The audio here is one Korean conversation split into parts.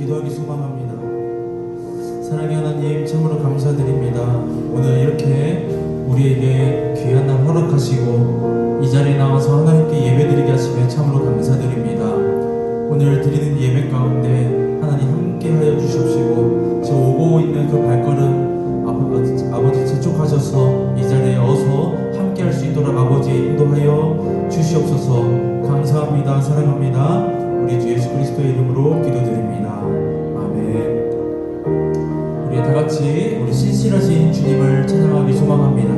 기도하기 소망합니다. 사랑의 하나님, 참으로 감사드립니다. 오늘 이렇게 우리에게 귀한 날 허락하시고 이 자리에 나와서 하나님께 예배드리게 하시며 참으로 감사드립니다. 오늘 드리는 예배 가운데 하나님 함께하여 주십시고 저 오고 있는 그 발걸음 아버지 재촉하셔서 이 자리에 어서 함께할 수 있도록 아버지 인도하여 주시옵소서. 감사합니다. 사랑합니다. 우리 주 예수 그리스도의 이름으로 기도드립니다. 아멘. 우리 다같이 우리 신실하신 주님을 찬양하기 소망합니다.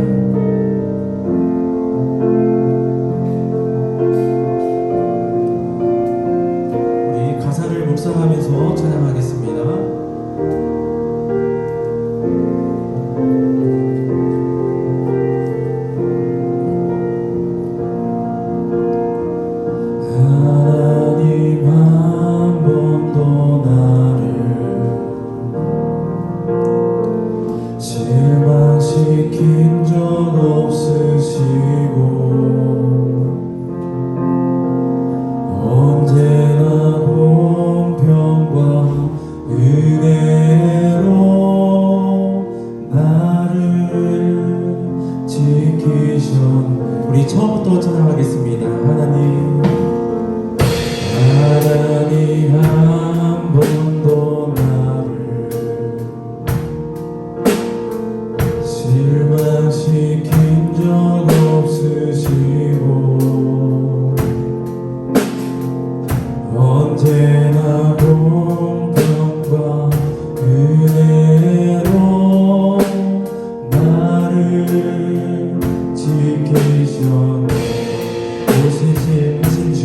우리 가사를 묵상하면서 찬양하겠습니다. 실망시킨 적 없으시고 언제나 공평과 은혜로 나를 지키셨. 우리 처음부터 찬양하겠습니다. 하나님 한 번도 나를 실망시킨 적 없으시고 언제나 공평과 은혜로 나를 지키셨네. 오시신 주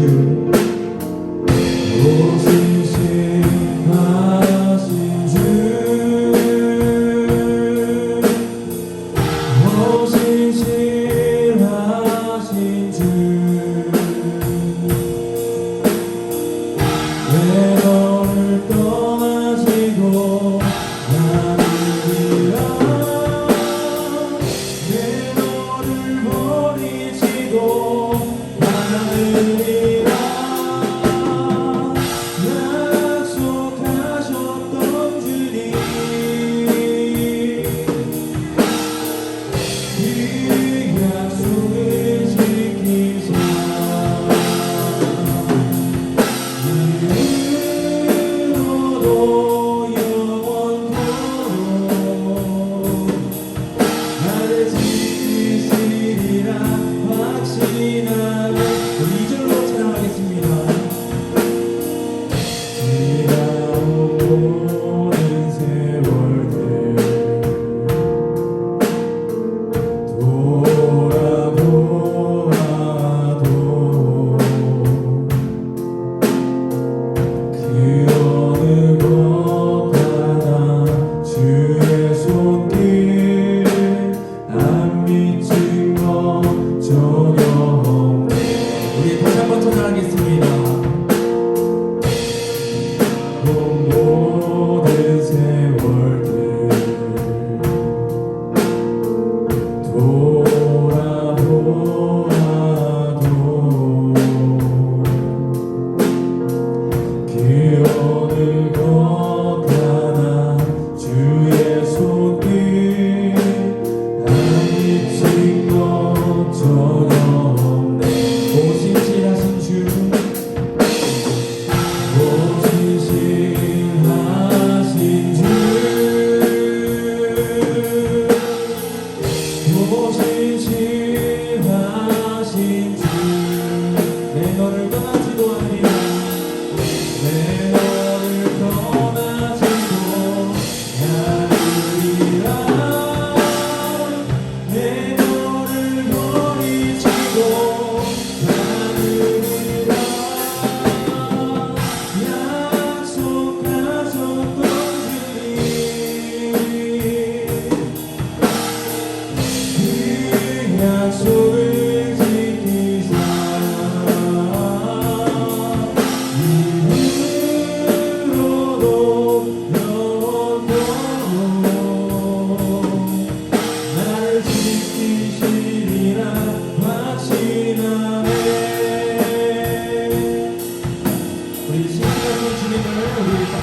우리 신실하신 주님을 우리 박수로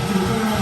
찬양하겠습니다.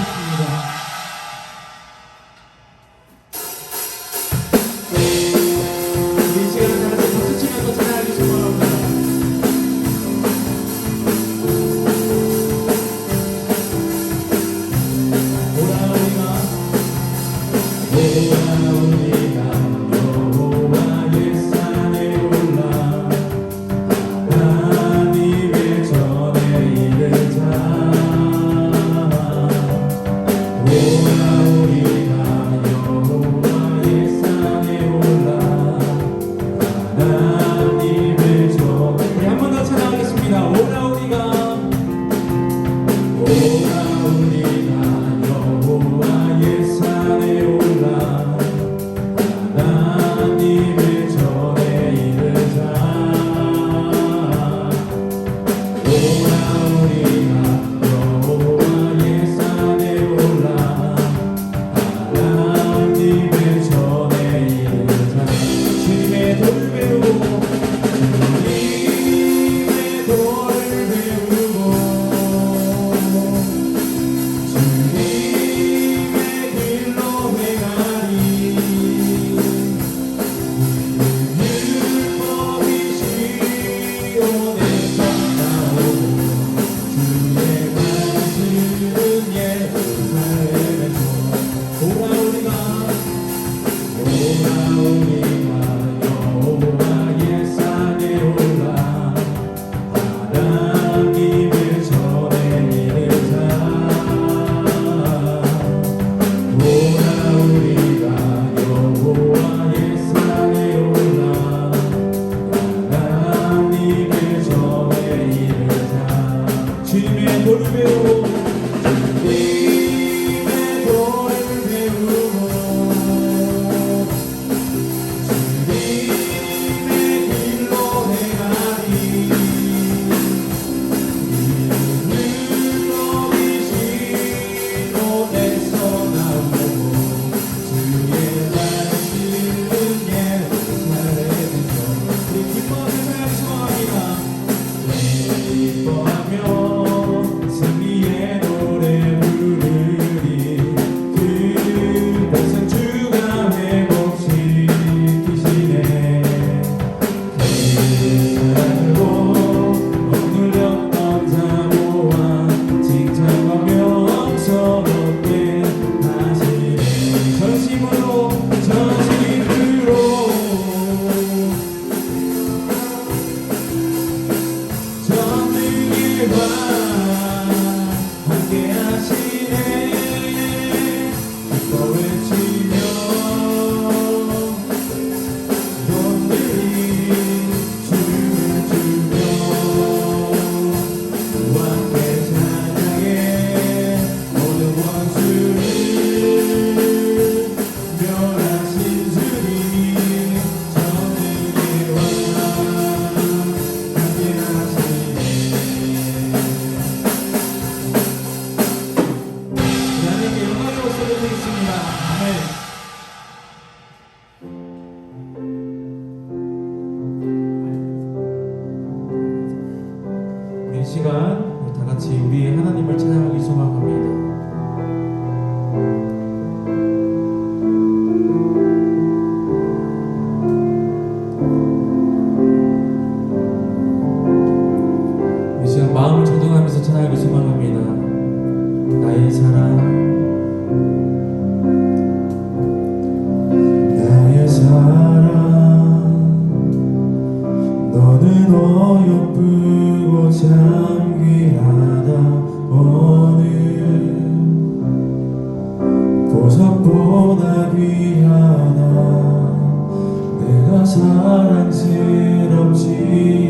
사랑스럽지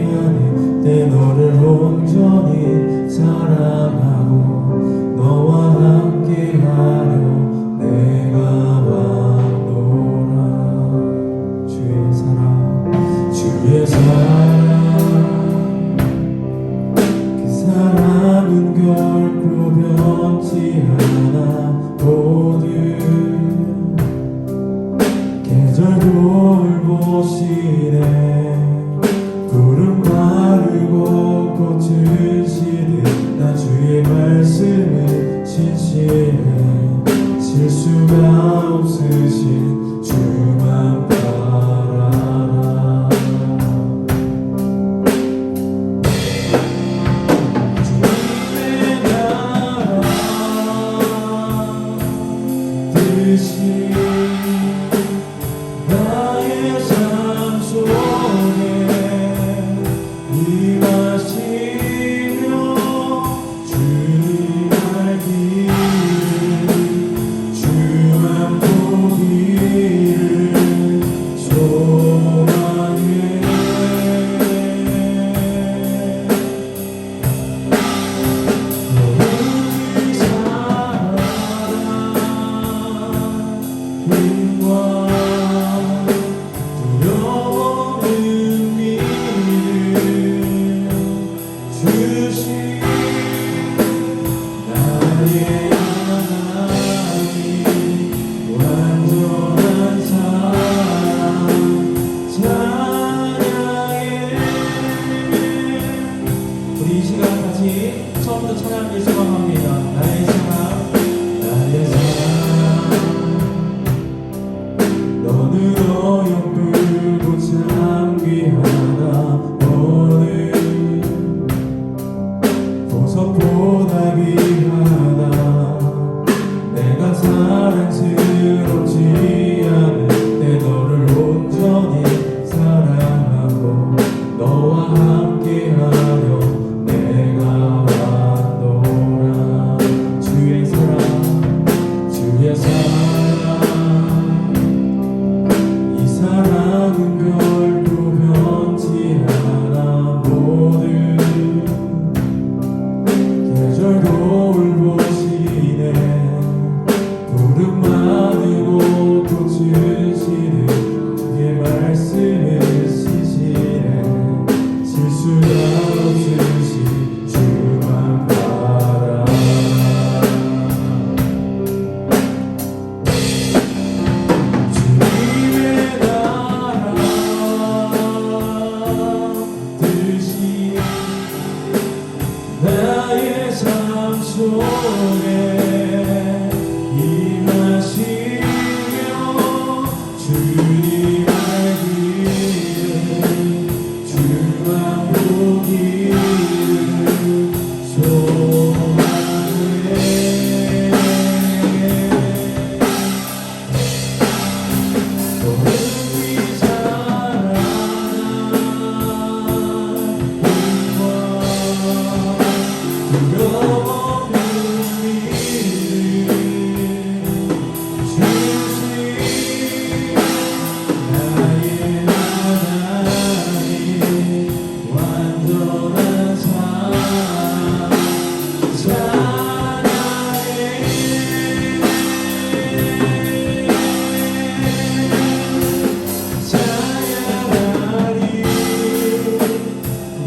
않을 때 너를 온전히 사랑하고 너와 함께하려 내가 왔노라. 주의 사랑 그 사랑은 결코 변치 않아. 모든 계절 돌보시네. 푸른 마르고 꽃을 시듯 나 주의 말씀을 신실해. 실수가 없으신 주만 바라라. 주님의 나라 뜻이 나의 삶 속에 임하시며 주님 알기를 주만 보기를 소망해. 너를 사랑하는 힘과 두려움 의미를 주신 나의 하나님 완전한 사랑 찬양해. 우리 이 시간 같이 처음부터 찬양을 수강합니다. 나의 사랑 나의 사랑 너는 어여쁘고 참 귀하다. 너는 보석보다 귀하다. 내가 사랑스럽지 않을 때 너를 온전히 사랑하고 너와 함께하려 내가 왔노라. 주의 사랑 이 사랑은 결코 변치 않아. 모든 계절 돌보시네. 푸른 마르고 꽃을 시는 주의 말씀을 시시네. 실수가 없으신 주만 바라. 주님의 나라 뜻이 나의 삶 속에 임하시며 주님 알기를 주만 보기를 소망해. 너를 두려움 의미를 주신 나의 하나님 완전한 사랑 찬양해. 찬양하리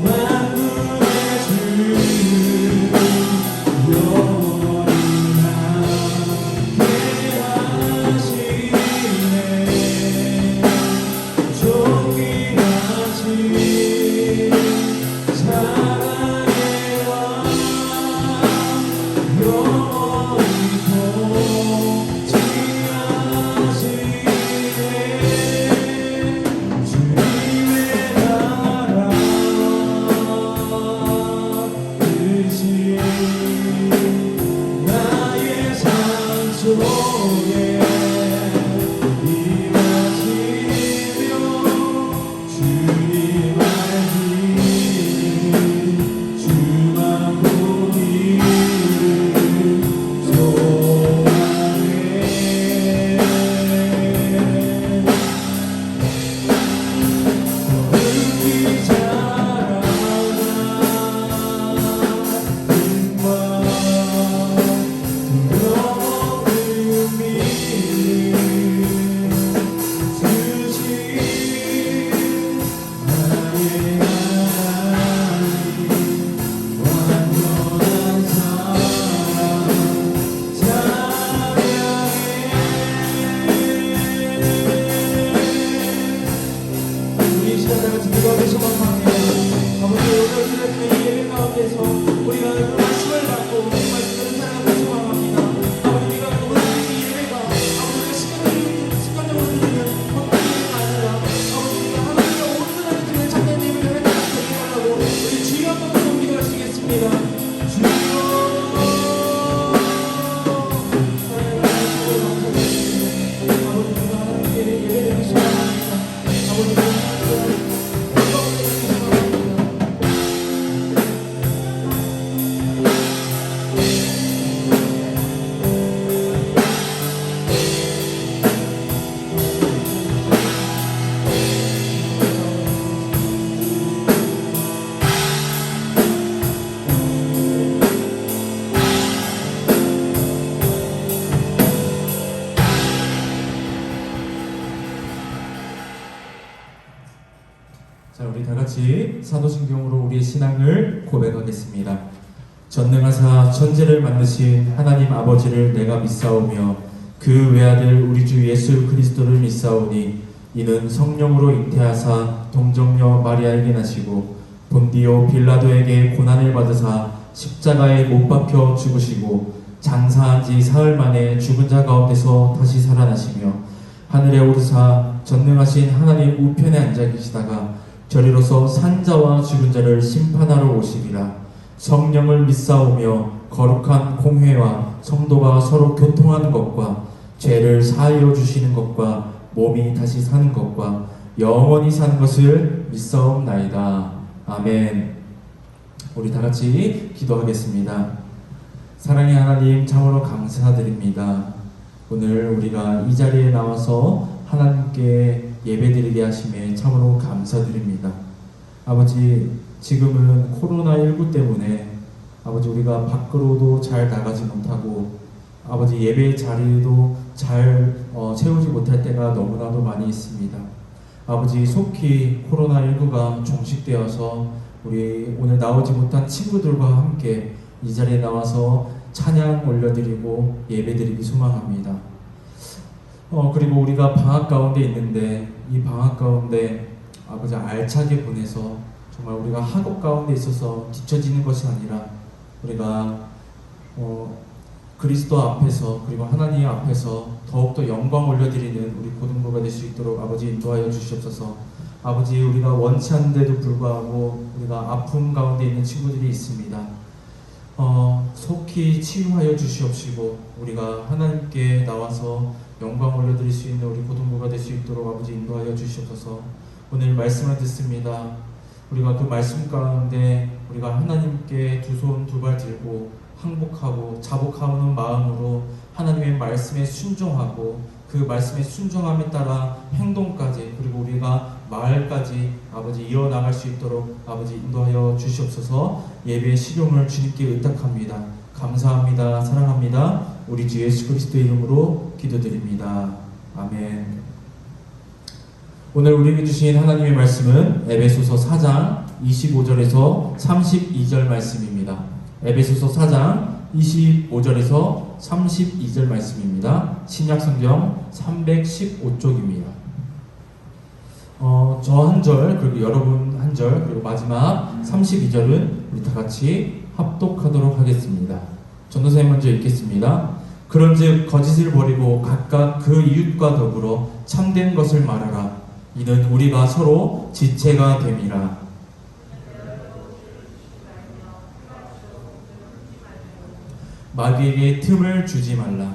만군의 주 영원히 함께하시네. 존귀하신 사랑의 왕 영원히 통치하시네. 주님의 나라 뜻이 나의 삶 속에 임하시며 주님 알기를 시간 다 같이 기도하며 소망합니다. 아버지 오늘 드렸던 이 예배 가운데서 우리가 그 말씀을 받고 그 말씀을 사랑하며 소망합니다. 아버지 우리가 오늘 이 예배가 아버지 우리가 습관적으로 드리는 어떤 예배가 아니라 아버지 우리가 하나님과 온전하게 드리는 참된 예배를 되게 하라고 우리 주여 한번 더 기도하시겠습니다. 주여 자, 우리 다 같이 사도신경으로 우리의 신앙을 고백하겠습니다. 전능하사 천지를 만드신 하나님 아버지를 내가 믿사오며 그 외아들 우리 주 예수 그리스도를 믿사오니 이는 성령으로 잉태하사 동정녀 마리아에게 나시고 본디오 빌라도에게 고난을 받으사 십자가에 못 박혀 죽으시고 장사한 지 사흘 만에 죽은 자 가운데서 다시 살아나시며 하늘에 오르사 전능하신 하나님 우편에 앉아 계시다가 저리로서 산자와 죽은 자를 심판하러 오시리라. 성령을 믿사오며 거룩한 공회와 성도가 서로 교통하는 것과 죄를 사하여 주시는 것과 몸이 다시 사는 것과 영원히 사는 것을 믿사옵나이다. 아멘. 우리 다 같이 기도하겠습니다. 사랑의 하나님, 참으로 감사드립니다. 오늘 우리가 이 자리에 나와서 하나님께 예배드리게 하심에 참으로 감사드립니다. 아버지, 지금은 코로나19 때문에 아버지 우리가 밖으로도 잘 나가지 못하고 아버지 예배 자리도 잘 채우지 못할 때가 너무나도 많이 있습니다. 아버지, 속히 코로나19가 종식되어서 우리 오늘 나오지 못한 친구들과 함께 이 자리에 나와서 찬양 올려드리고 예배드리기 소망합니다. 그리고 우리가 방학 가운데 있는데 이 방학 가운데 아버지 알차게 보내서 정말 우리가 학업 가운데 있어서 뒤처지는 것이 아니라 우리가 그리스도 앞에서 그리고 하나님 앞에서 더욱더 영광 올려드리는 우리 고등부가 될 수 있도록 아버지 인도하여 주시옵소서. 아버지, 우리가 원치 않는데도 불구하고 우리가 아픔 가운데 있는 친구들이 있습니다. 속히 치유하여 주시옵시고 우리가 하나님께 나와서 영광 올려드릴 수 있는 우리 고등부가 될 수 있도록 아버지 인도하여 주시옵소서. 오늘 말씀을 듣습니다. 우리가 그 말씀 가운데 우리가 하나님께 두 손 두 발 들고 항복하고 자복하는 마음으로 하나님의 말씀에 순종하고 그 말씀에 순종함에 따라 행동까지 그리고 우리가 말까지 아버지 이어나갈 수 있도록 아버지 인도하여 주시옵소서. 예배의 실용을 주님께 의탁합니다. 감사합니다. 사랑합니다. 우리 주 예수 그리스도의 이름으로 기도드립니다. 아멘. 오늘 우리에게 주신 하나님의 말씀은 에베소서 4장 25절에서 32절 말씀입니다. 에베소서 4장 25절에서 32절 말씀입니다. 신약성경 315쪽입니다. 저 한 절, 그리고 여러분 한 절, 그리고 마지막 32절은 우리 다 같이 합독하도록 하겠습니다. 전도사님 먼저 읽겠습니다. 그런즉 거짓을 버리고 각각 그 이웃과 더불어 참된 것을 말하라. 이는 우리가 서로 지체가 됨이라. 마귀에게 틈을 주지 말라.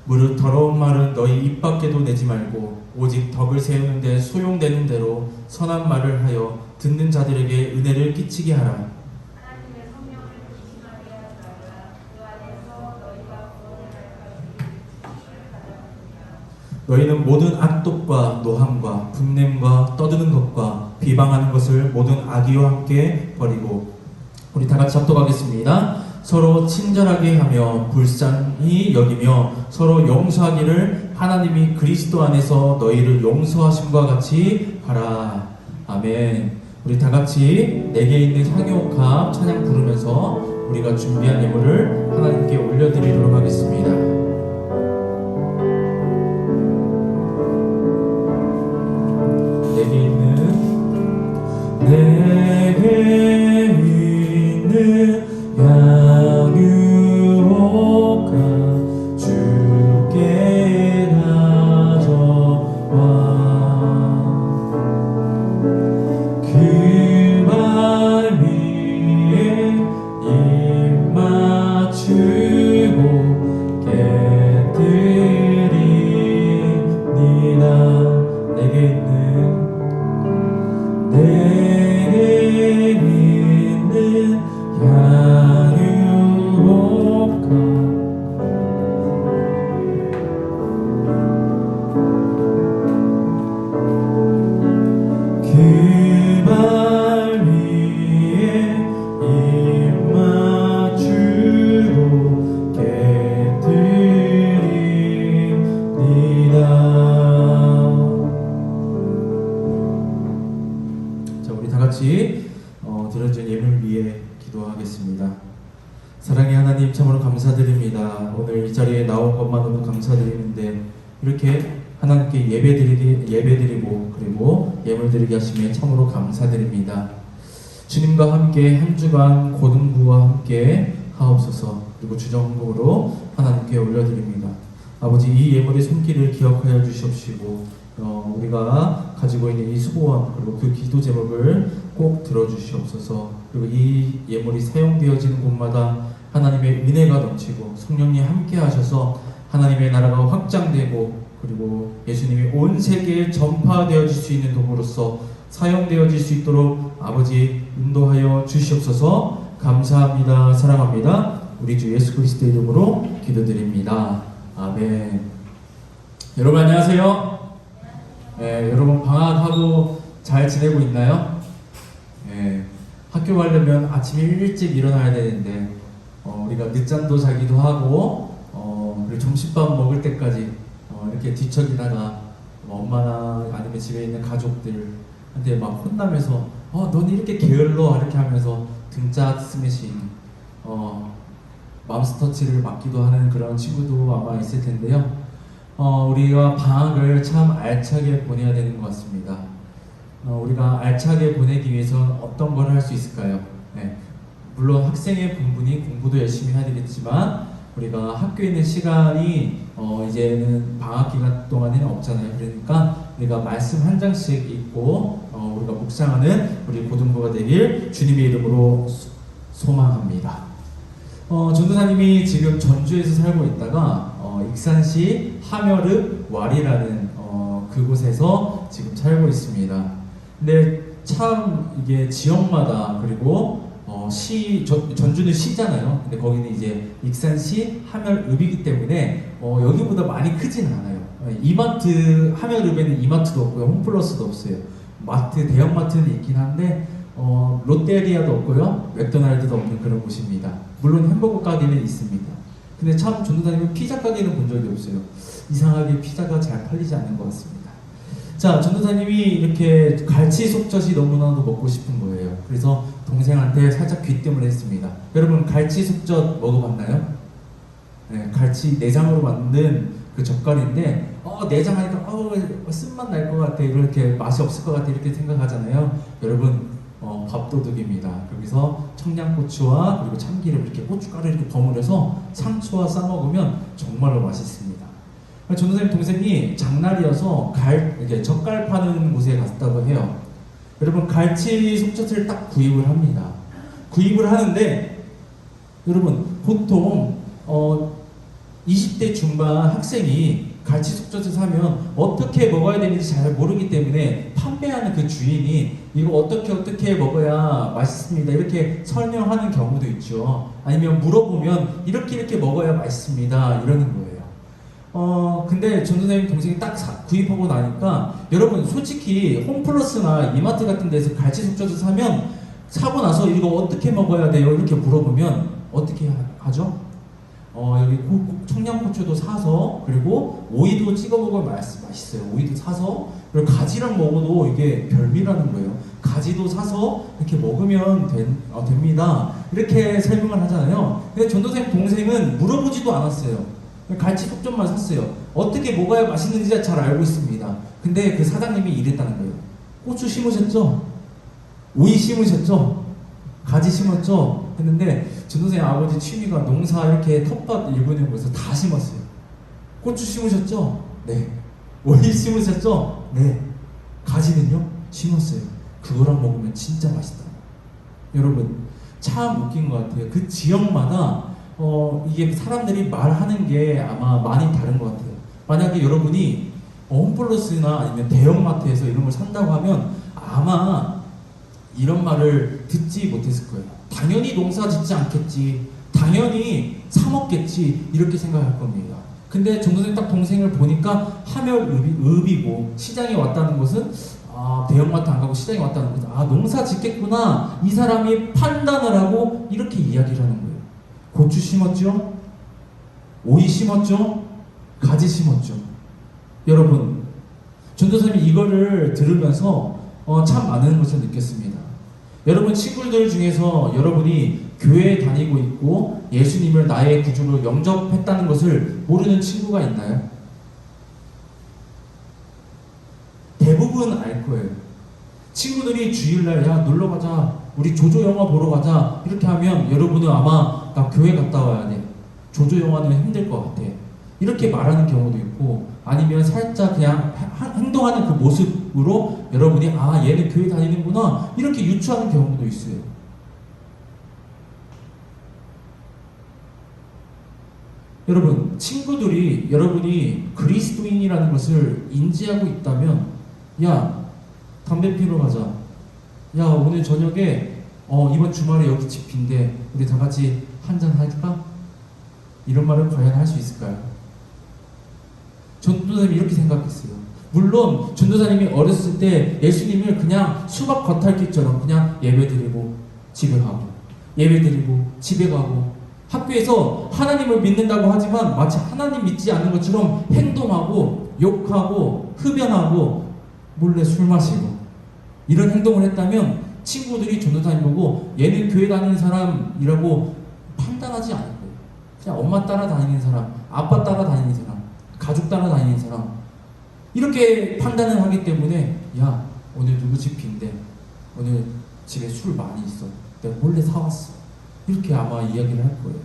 무릇 더러운 말은 너희 입 밖에도 내지 말고 오직 덕을 세우는 데 소용되는 대로 선한 말을 하여 듣는 자들에게 은혜를 끼치게 하라. 너희는 모든 악독과 노함과 분냄과 떠드는 것과 비방하는 것을 모든 악의와 함께 버리고, 우리 다 같이 합독하겠습니다. 서로 친절하게 하며 불쌍히 여기며 서로 용서하기를 하나님이 그리스도 안에서 너희를 용서하심과 같이 하라. 아멘. 우리 다 같이 내게 있는 향유옥합 찬양 부르면서 우리가 준비한 예물을 하나님께 올려드리도록 하겠습니다. 내게 있는 양육가 주께 가져와 그 발 위에 입 맞추고 깨뜨리니라. 내게 있는 양육가 그 발 위에 입 맞추고 깨뜨리니라. 자, 우리 다 같이 드려진 예물 위에 기도하겠습니다. 사랑의 하나님, 참으로 감사드립니다. 오늘 이 자리에 나온 것만으로도 감사드리는데 이렇게 하나님께 예배드리고 그리고 예물 드리게 하시면 참으로 감사드립니다. 주님과 함께 한 주간 고등부와 함께 하옵소서. 그리고 주정복으로 하나님께 올려드립니다. 아버지, 이 예물의 손길을 기억하여 주시옵시고 우리가 가지고 있는 이 소원 그리고 그 기도 제목을 꼭 들어주시옵소서. 그리고 이 예물이 사용되어지는 곳마다 하나님의 은혜가 넘치고 성령님 함께 하셔서 하나님의 나라가 확장되고 그리고 예수님이 온 세계에 전파되어질 수 있는 도구로서 사용되어질 수 있도록 아버지 인도하여 주시옵소서. 감사합니다. 사랑합니다. 우리 주 예수 그리스도 이름으로 기도드립니다. 아멘. 여러분 안녕하세요. 네, 여러분 방학하고 잘 지내고 있나요? 네, 학교 가려면 아침 일찍 일어나야 되는데 우리가 늦잠도 자기도 하고 그리고 점심밥 먹을 때까지 이렇게 뒤척이다가 엄마나 아니면 집에 있는 가족들한테 막 혼나면서 넌 이렇게 게을러 이렇게 하면서 등짝 스매싱 맘스터치를 맞기도 하는 그런 친구도 아마 있을 텐데요. 우리가 방학을 참 알차게 보내야 되는 것 같습니다. 우리가 알차게 보내기 위해서는 어떤 걸 할 수 있을까요? 네. 물론 학생의 분분이 공부도 열심히 해야 되겠지만 우리가 학교에 있는 시간이 이제는 방학 기간 동안에는 없잖아요. 그러니까 우리가 말씀 한 장씩 읽고 우리가 묵상하는 우리 고등부가 되길 주님의 이름으로 소망합니다. 전도사님이 지금 전주에서 살고 있다가 익산시 하멸읍 와리라는 그곳에서 지금 살고 있습니다. 근데 참 이게 지역마다 그리고 전주는 시잖아요. 근데 거기는 이제 익산시 하멸읍이기 때문에 여기보다 많이 크지는 않아요. 이마트 하멸읍에는 이마트도 없고요, 홈플러스도 없어요. 마트 대형마트는 있긴 한데 롯데리아도 없고요, 맥도날드도 없는 그런 곳입니다. 물론 햄버거 가게는 있습니다. 근데 참 전도사님은 피자 가게는 본 적이 없어요. 이상하게 피자가 잘 팔리지 않는 것 같습니다. 자, 전도사님이 이렇게 갈치 속젓이 너무나도 먹고 싶은 거예요. 그래서 동생한테 살짝 귀뜸을 했습니다. 여러분 갈치 속젓 먹어봤나요? 네, 갈치 내장으로 만든 그 젓갈인데 내장 하니까 쓴맛 날 것 같아, 이렇게 맛이 없을 것 같아 이렇게 생각하잖아요. 여러분 밥도둑입니다. 여기서 청양고추와 그리고 참기름 이렇게 고춧가루 이렇게 버무려서 상추와 싸 먹으면 정말로 맛있습니다. 전도사님 동생이 장날이어서 이렇게 젓갈 파는 곳에 갔다고 해요. 여러분 갈치 속젓을 딱 구입을 합니다. 구입을 하는데 여러분 보통 20대 중반 학생이 갈치 속젓을 사면 어떻게 먹어야 되는지 잘 모르기 때문에 판매하는 그 주인이 이거 어떻게 먹어야 맛있습니다 이렇게 설명하는 경우도 있죠. 아니면 물어보면 이렇게 먹어야 맛있습니다 이러는 거예요. 근데 전도사님 동생이 딱 구입하고 나니까 여러분 솔직히 홈플러스나 이마트 같은 데서 갈치 속젓을 사고 나서 이거 어떻게 먹어야 돼요 이렇게 물어보면 어떻게 하죠? 여기 청양고추도 사서 그리고 오이도 찍어 먹으면 맛있어요. 오이도 사서 그리고 가지랑 먹어도 이게 별미라는 거예요. 가지도 사서 이렇게 먹으면 됩니다. 이렇게 설명을 하잖아요. 근데 전도사님 동생은 물어보지도 않았어요. 갈치 속전만 샀어요. 어떻게 먹어야 맛있는지 잘 알고 있습니다. 근데 그 사장님이 이랬다는 거예요. 고추 심으셨죠? 오이 심으셨죠? 가지 심었죠? 했는데 전도사님 아버지 취미가 농사 이렇게 텃밭 일구는 곳에서 다 심었어요. 고추 심으셨죠? 네. 오이 심으셨죠? 네. 가지는요? 심었어요. 그거랑 먹으면 진짜 맛있다. 여러분 참 웃긴 것 같아요. 그 지역마다 이게 사람들이 말하는 게 아마 많이 다른 것 같아요. 만약에 여러분이 홈플러스나 아니면 대형마트에서 이런 걸 산다고 하면 아마 이런 말을 듣지 못했을 거예요. 당연히 농사 짓지 않겠지, 당연히 사 먹겠지, 이렇게 생각할 겁니다. 근데 전도사님 딱 동생을 보니까 하멸읍이고 시장에 왔다는 것은 대형마트 안 가고 시장에 왔다는 것은 농사 짓겠구나, 이 사람이 판단을 하고 이렇게 이야기를 하는 거예요. 고추 심었죠? 오이 심었죠? 가지 심었죠? 여러분 전도사님이 이거를 들으면서 참 많은 것을 느꼈습니다. 여러분 친구들 중에서 여러분이 교회에 다니고 있고 예수님을 나의 구주로 영접했다는 것을 모르는 친구가 있나요? 대부분 알 거예요. 친구들이 주일날 야 놀러 가자, 우리 조조 영화 보러 가자 이렇게 하면 여러분은 아마 나 교회 갔다 와야 돼, 조조 영화는 힘들 것 같아, 이렇게 말하는 경우도 있고, 아니면 살짝 그냥 행동하는 그 모습으로 여러분이 얘는 교회 다니는구나 이렇게 유추하는 경우도 있어요. 여러분 친구들이 여러분이 그리스도인이라는 것을 인지하고 있다면 야 담배 피러 가자, 야 오늘 저녁에 이번 주말에 여기 집 빈대 우리 다 같이 한잔 할까? 이런 말을 과연 할 수 있을까요? 전도사님이 이렇게 생각했어요. 물론 전도사님이 어렸을 때 예수님을 그냥 수박 겉핥기처럼 그냥 예배드리고 집에 가고, 예배드리고 집에 가고, 학교에서 하나님을 믿는다고 하지만 마치 하나님 믿지 않는 것처럼 행동하고 욕하고 흡연하고 몰래 술 마시고 이런 행동을 했다면 친구들이 전도사님 보고 얘는 교회 다니는 사람이라고 판단하지 않을 거예요. 그냥 엄마 따라다니는 사람, 아빠 따라다니는 사람, 가족 따라다니는 사람, 이렇게 판단을 하기 때문에 야 오늘 누구 집 빈대, 오늘 집에 술 많이 있어, 내가 몰래 사왔어, 이렇게 아마 이야기를 할 거예요.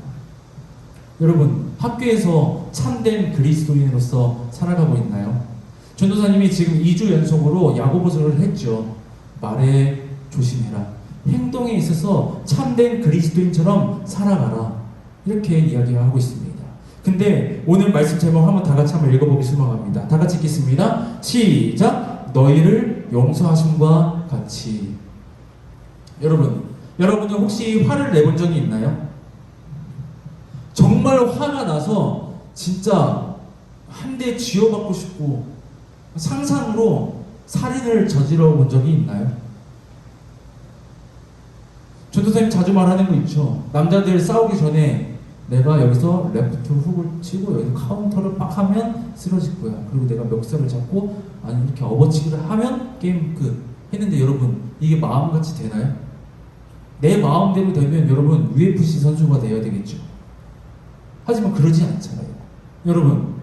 여러분 학교에서 참된 그리스도인으로서 살아가고 있나요? 전도사님이 지금 2주 연속으로 야고보서를 했죠. 말에 조심해라, 행동에 있어서 참된 그리스도인처럼 살아가라, 이렇게 이야기하고 있습니다. 근데 오늘 말씀 제목 한번 다 같이 한번 읽어보기 소망합니다. 다 같이 읽겠습니다. 시작. 너희를 용서하심과 같이. 여러분은 혹시 화를 내본 적이 있나요? 정말 화가 나서 진짜 한 대 쥐어받고 싶고 상상으로 살인을 저질러 본 적이 있나요? 전도사님 자주 말하는 거 있죠. 남자들 싸우기 전에 내가 여기서 레프트 훅을 치고 여기서 카운터를 빡 하면 쓰러질 거야. 그리고 내가 멱살을 잡고 아니 이렇게 업어치기를 하면 게임 끝 했는데, 여러분 이게 마음같이 되나요? 내 마음대로 되면 여러분 UFC 선수가 돼야 되겠죠. 하지만 그러지 않잖아요. 여러분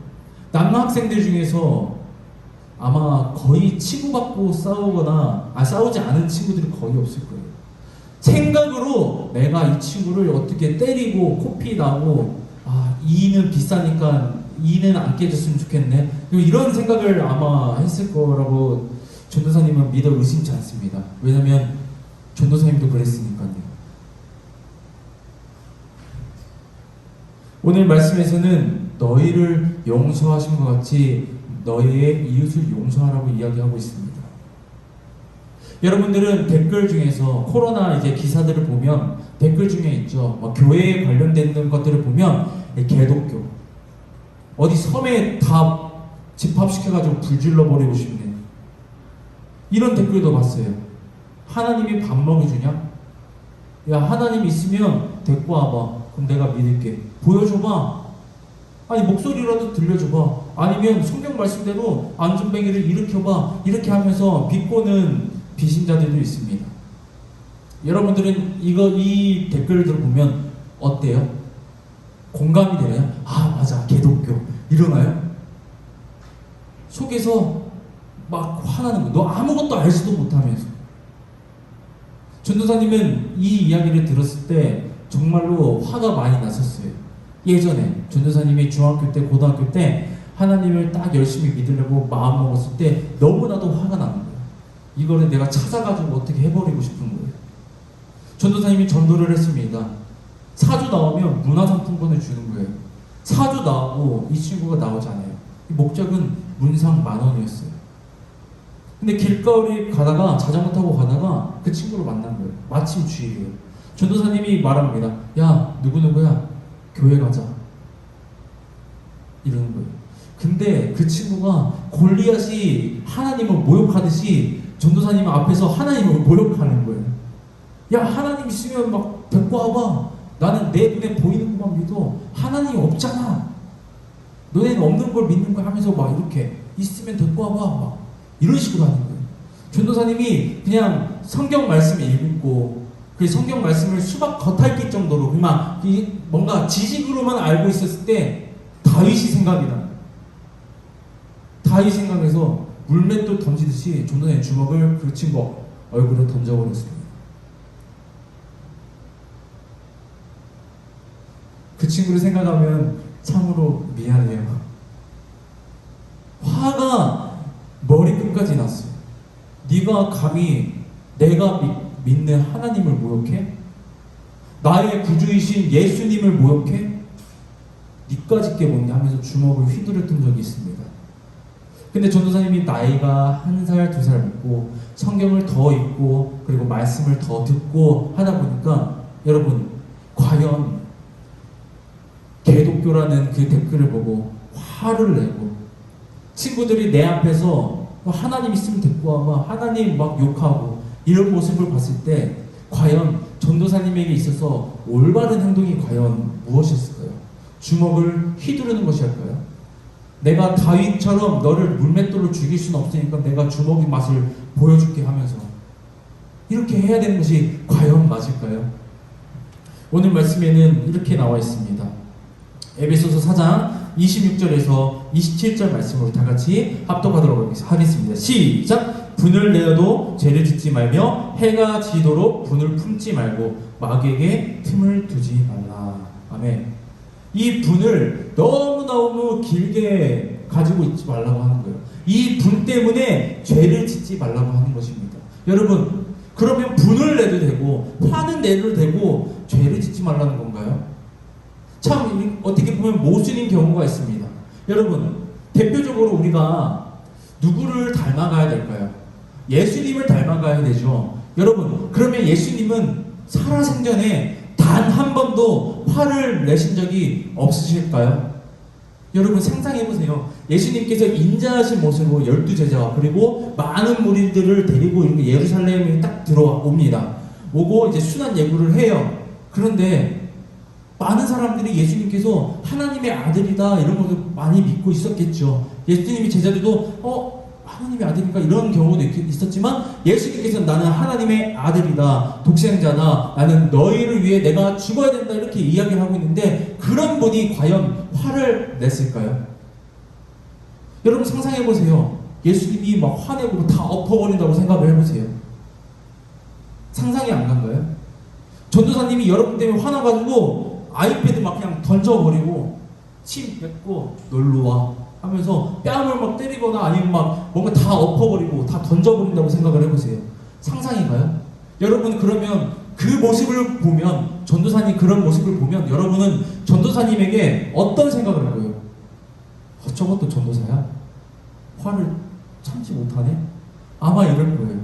남학생들 중에서 아마 거의 치고받고 싸우거나 싸우지 않은 친구들이 거의 없을 거예요. 생각으로 내가 이 친구를 어떻게 때리고 코피 나고 이는 비싸니까 이는 안 깨졌으면 좋겠네, 이런 생각을 아마 했을 거라고 전도사님은 믿어 의심치 않습니다. 왜냐면 전도사님도 그랬으니까요. 오늘 말씀에서는 너희를 용서하신 것 같이 너희의 이웃을 용서하라고 이야기하고 있습니다. 여러분들은 댓글 중에서 코로나 이제 기사들을 보면 댓글 중에 있죠. 교회에 관련된 것들을 보면 개독교, 어디 섬에 다 집합시켜가지고 불질러 버리고 싶네, 이런 댓글도 봤어요. 하나님이 밥 먹여주냐? 야 하나님 있으면 데리고 와봐, 그럼 내가 믿을게, 보여줘봐, 아니 목소리라도 들려줘봐, 아니면 성경 말씀대로 안전뱅이를 일으켜봐, 이렇게 하면서 비꼬는 비신자들도 있습니다. 여러분들은 이 댓글들 보면 어때요? 공감이 되나요? 아 맞아 개독교 이러나요? 속에서 막 화나는 거. 너 아무것도 알지도 못하면서. 전도사님은 이 이야기를 들었을 때 정말로 화가 많이 났었어요. 예전에 전도사님이 중학교 때 고등학교 때 하나님을 딱 열심히 믿으려고 마음 먹었을 때 너무나도 화가 나는 거예요. 이거를 내가 찾아가지고 어떻게 해버리고 싶은 거예요. 전도사님이 전도를 했습니다. 사주 나오면 문화상품권을 주는 거예요. 사주 나오고 이 친구가 나오잖아요. 목적은 문상 10,000원이었어요. 근데 길거리 가다가 자전거 타고 가다가 그 친구를 만난 거예요. 마침 주일이에요. 전도사님이 말합니다. 야 누구누구야 교회 가자 이러는 거예요. 근데 그 친구가 골리앗이 하나님을 모욕하듯이 전도사님 앞에서 하나님을 모욕하는 거예요. 야 하나님 있으면 막 데리고 와봐. 나는 내 눈에 보이는 것만 믿어. 하나님이 없잖아. 너네는 없는 걸 믿는 거 하면서 막 이렇게 있으면 데리고 와봐. 막 이런 식으로 하는 거예요. 전도사님이 그냥 성경 말씀을 읽고 그 성경 말씀을 수박 겉핥기 정도로 그냥 뭔가 지식으로만 알고 있었을 때 다윗이 생각이 나요. 다윗 생각해서 물맷돌 던지듯이 전도사님 주먹을 그 친구 얼굴에 던져버렸습니다. 그 친구를 생각하면 참으로 미안해요. 화가 머리끝까지 났어요. 네가 감히 내가 믿는 하나님을 모욕해? 나의 구주이신 예수님을 모욕해? 니까짓 게 뭐냐 하면서 주먹을 휘두르던 적이 있습니다. 근데 전도사님이 나이가 1살, 2살 먹고 성경을 더 읽고 그리고 말씀을 더 듣고 하다 보니까 여러분 과연 개독교라는 그 댓글을 보고 화를 내고 친구들이 내 앞에서 하나님 있으면 데리고 와봐 하나님 막 욕하고 이런 모습을 봤을 때 과연 전도사님에게 있어서 올바른 행동이 과연 무엇이었을까요? 주먹을 휘두르는 것이었을까요? 내가 다윗처럼 너를 물맷돌로 죽일 수는 없으니까 내가 주먹의 맛을 보여줄게 하면서 이렇게 해야 되는 것이 과연 맞을까요? 오늘 말씀에는 이렇게 나와 있습니다. 에베소서 4장 26절에서 27절 말씀으로 다 같이 합독하도록 하겠습니다. 시작! 분을 내어도 죄를 짓지 말며 해가 지도록 분을 품지 말고 마귀에게 틈을 두지 말라. 아멘. 이 분을 너무너무 길게 가지고 있지 말라고 하는 거예요. 이 분 때문에 죄를 짓지 말라고 하는 것입니다. 여러분, 그러면 분을 내도 되고 화는 내도 되고 죄를 짓지 말라는 건가요? 참 어떻게 보면 모순인 경우가 있습니다. 여러분, 대표적으로 우리가 누구를 닮아가야 될까요? 예수님을 닮아가야 되죠. 여러분, 그러면 예수님은 살아생전에 단 한 번도 화를 내신 적이 없으실까요? 여러분 상상해보세요. 예수님께서 인자하신 모습으로 12제자와 그리고 많은 무리들을 데리고 이렇게 예루살렘에 딱 들어옵니다. 오고 이제 순환 예구를 해요. 그런데 많은 사람들이 예수님께서 하나님의 아들이다 이런 것을 많이 믿고 있었겠죠. 예수님이 제자들도 하나님의 아들인가 이런 경우도 있었지만 예수님께서 나는 하나님의 아들이다, 독생자다, 나는 너희를 위해 내가 죽어야 된다 이렇게 이야기를 하고 있는데 그런 분이 과연 화를 냈을까요? 여러분 상상해보세요. 예수님이 막 화내고 다 엎어버린다고 생각을 해보세요. 상상이 안 간가요? 전도사님이 여러분 때문에 화나가지고 아이패드 막 그냥 던져버리고 침 뱉고 놀러와 하면서 뺨을 막 때리거나 아니면 막 뭔가 다 엎어버리고 다 던져버린다고 생각을 해보세요. 상상이 가요? 여러분 그러면 그 모습을 보면 전도사님 그런 모습을 보면 여러분은 전도사님에게 어떤 생각을 할 거예요? 저것도 전도사야? 화를 참지 못하네? 아마 이럴 거예요.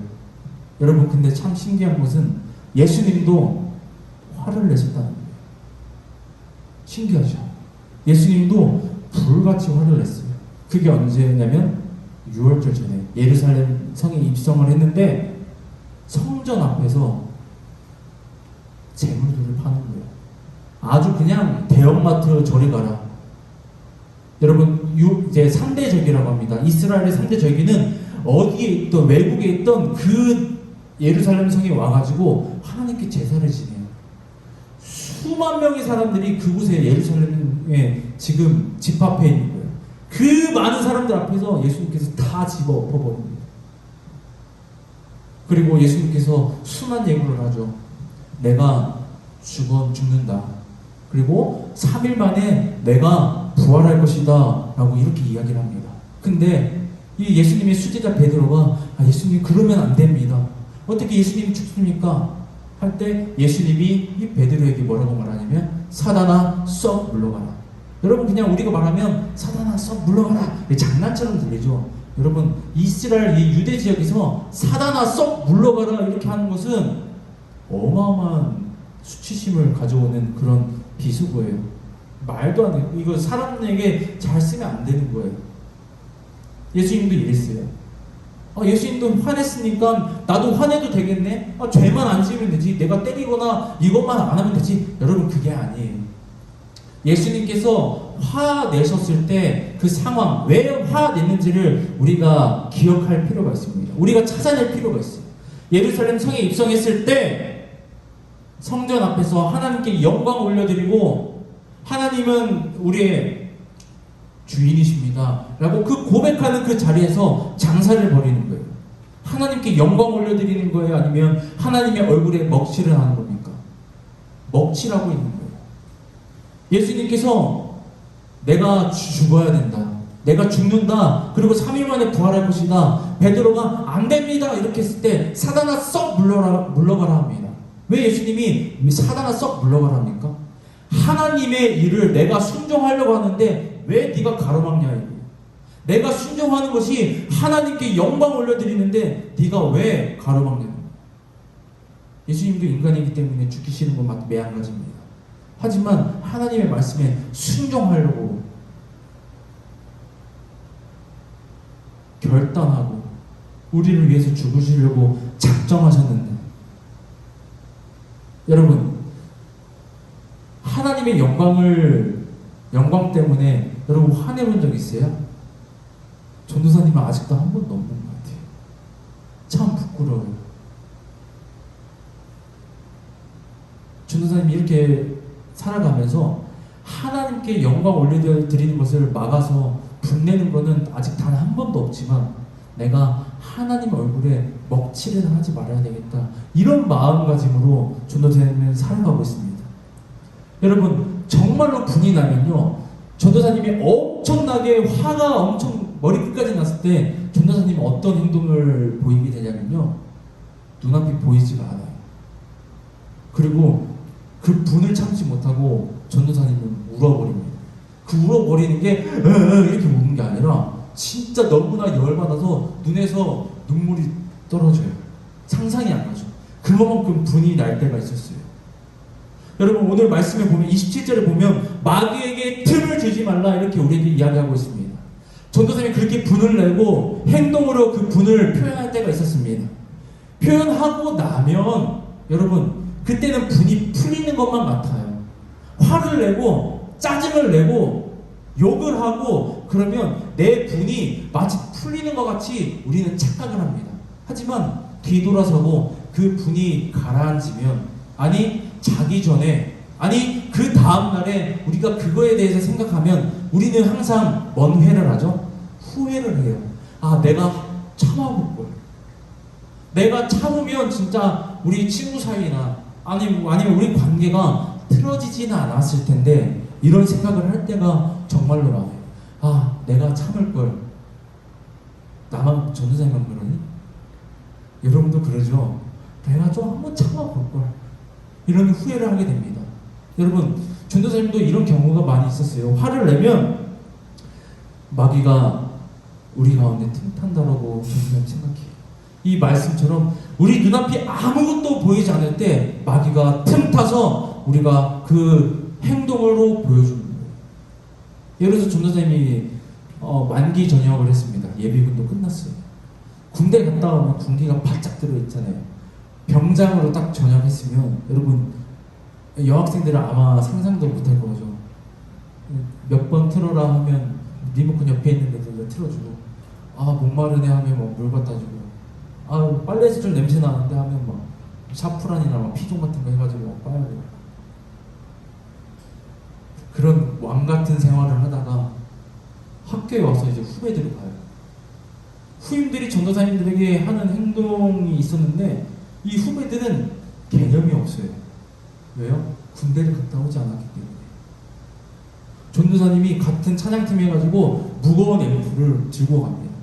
여러분 근데 참 신기한 것은 예수님도 화를 내셨다는 거예요. 신기하죠? 예수님도 불같이 화를 냈어요. 그게 언제냐면 6월절 전에 예루살렘 성에 입성을 했는데 성전 앞에서 재물들을 파는 거예요. 아주 그냥 대형마트 저리 가라. 여러분 이제 3대 절기라고 합니다. 이스라엘의 3대 절기는 어디에 있던 외국에 있던 그 예루살렘 성에 와가지고 하나님께 제사를 지내요. 수만 명의 사람들이 그곳에 예루살렘에 지금 집합해 있는 거예요. 그 많은 사람들 앞에서 예수님께서 다 집어 엎어버립니다. 그리고 예수님께서 순한 예고를 하죠. 내가 죽는다. 그리고 3일 만에 내가 부활할 것이다 라고 이렇게 이야기를 합니다. 근데 이 예수님의 수제자 베드로가 예수님 그러면 안 됩니다. 어떻게 예수님이 죽습니까? 할 때 예수님이 이 베드로에게 뭐라고 말하냐면 사단아 썩 물러가라. 여러분 그냥 우리가 말하면 사단아 썩 물러가라 장난처럼 들리죠. 여러분 이스라엘 이 유대 지역에서 사단아 썩 물러가라 이렇게 하는 것은 어마어마한 수치심을 가져오는 그런 비수고예요. 말도 안 돼요. 이거 사람에게 잘 쓰면 안 되는 거예요. 예수님도 이랬어요. 예수님도 화냈으니까 나도 화내도 되겠네? 죄만 안 지으면 되지. 내가 때리거나 이것만 안 하면 되지. 여러분 그게 아니에요. 예수님께서 화내셨을 때 그 상황, 왜 화냈는지를 우리가 기억할 필요가 있습니다. 우리가 찾아낼 필요가 있어요. 예루살렘 성에 입성했을 때 성전 앞에서 하나님께 영광 올려드리고 하나님은 우리의 주인이십니다 라고 그 고백하는 그 자리에서 장사를 벌이는 거예요. 하나님께 영광 올려드리는 거예요? 아니면 하나님의 얼굴에 먹칠을 하는 겁니까? 먹칠하고 있는 거예요. 예수님께서 내가 죽어야 된다. 내가 죽는다. 그리고 3일 만에 부활할 것이다. 베드로가 안 됩니다. 이렇게 했을 때 사단아 썩 물러가라 합니다. 왜 예수님이 사단아 썩 물러가라 합니까? 하나님의 일을 내가 순종하려고 하는데 왜 네가 가로막냐 이거예요. 내가 순종하는 것이 하나님께 영광 올려드리는데 네가 왜 가로막냐. 예수님도 인간이기 때문에 죽기 싫은 건 매한가지입니다. 하지만 하나님의 말씀에 순종하려고 결단하고 우리를 위해서 죽으시려고 작정하셨는데 여러분 하나님의 영광 때문에 여러분 화내본 적 있어요? 전도사님은 아직도 한 번도 없는 것 같아요. 참 부끄러워요. 전도사님이 이렇게 살아가면서 하나님께 영광 올려드리는 것을 막아서 분내는 것은 아직 단 한 번도 없지만 내가 하나님 얼굴에 먹칠을 하지 말아야 되겠다 이런 마음가짐으로 전도사님은 살아가고 있습니다. 여러분 정말로 분이 나면요 전도사님이 엄청나게 화가 엄청 머리끝까지 났을 때 전도사님은 어떤 행동을 보이게 되냐면요 눈앞이 보이지가 않아요. 그리고 그 분을 참지 못하고 전도사님은 울어버립니다. 그 울어버리는 게 이렇게 우는 게 아니라 진짜 너무나 열받아서 눈에서 눈물이 떨어져요. 상상이 안 가죠. 그만큼 분이 날 때가 있었어요. 여러분 오늘 말씀에 보면 27절에 보면 마귀에게 틈을 주지 말라 이렇게 우리에게 이야기하고 있습니다. 전도사님이 그렇게 분을 내고 행동으로 그 분을 표현할 때가 있었습니다. 표현하고 나면 여러분 그때는 분이 풀리는 것만 같아요. 화를 내고 짜증을 내고 욕을 하고 그러면 내 분이 마치 풀리는 것 같이 우리는 착각을 합니다. 하지만 뒤돌아서고 그 분이 가라앉으면 아니 자기 전에 아니 그 다음날에 우리가 그거에 대해서 생각하면 우리는 항상 뭔 회를 하죠? 후회를 해요. 내가 참아볼 걸. 내가 참으면 진짜 우리 친구 사이나 아니면 우리 관계가 틀어지지는 않았을 텐데 이런 생각을 할 때가 정말로 많아요. 내가 참을 걸. 나만 전도사님만 그러니? 여러분도 그러죠? 내가 좀 한번 참아볼 걸. 이런 후회를 하게 됩니다. 여러분 전도사님도 이런 경우가 많이 있었어요. 화를 내면 마귀가 우리 가운데 틈탄다라고 전도사님 생각해요. 이 말씀처럼 우리 눈앞이 아무것도 보이지 않을 때 마귀가 틈타서 우리가 그 행동으로 보여주는 거예요. 예를 들어서 전도사님이 만기 전역을 했습니다. 예비군도 끝났어요. 군대 갔다 오면 군기가 바짝 들어있잖아요. 병장으로 딱 전역했으면 여러분 여학생들은 아마 상상도 못할 거죠. 몇 번 틀어라 하면 리모컨 옆에 있는 데도 틀어주고 목마르네 하면 물 갖다 주고 아 빨래에서 좀 냄새 나는데 하면 막 샤프란이나 막 피종 같은 거 해가지고 막 빨아야 돼요. 그런 왕 같은 생활을 하다가 학교에 와서 이제 후배들을 봐요. 후임들이 전도사님들에게 하는 행동이 있었는데 이 후배들은 개념이 없어요. 왜요? 군대를 갔다 오지 않았기 때문에. 전도사님이 같은 찬양팀 해가지고 무거운 앰프를 들고 갑니다.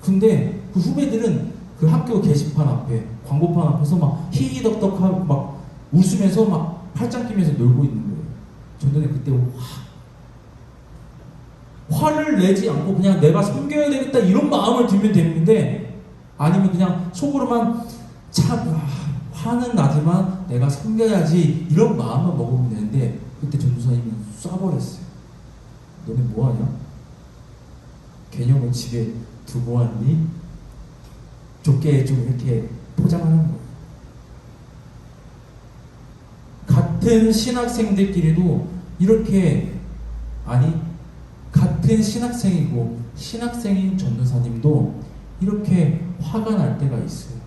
근데 그 후배들은 그 학교 게시판 앞에, 광고판 앞에서 막 히히덕덕하고 막 웃으면서 막 팔짱 끼면서 놀고 있는 거예요. 전도사님 그때 화를 내지 않고 그냥 내가 섬겨야 되겠다 이런 마음을 들면 되는데, 아니면 그냥 속으로만 참 화는 나지만 내가 섬겨야지 이런 마음만 먹으면 되는데, 그때 전도사님은 쏴버렸어요. 너네 뭐하냐? 개념을 집에 두고 왔니? 좋게 좀 이렇게 포장하는 거예요. 같은 신학생들끼리도 이렇게, 아니 같은 신학생이고 신학생인 전도사님도 이렇게 화가 날 때가 있어요.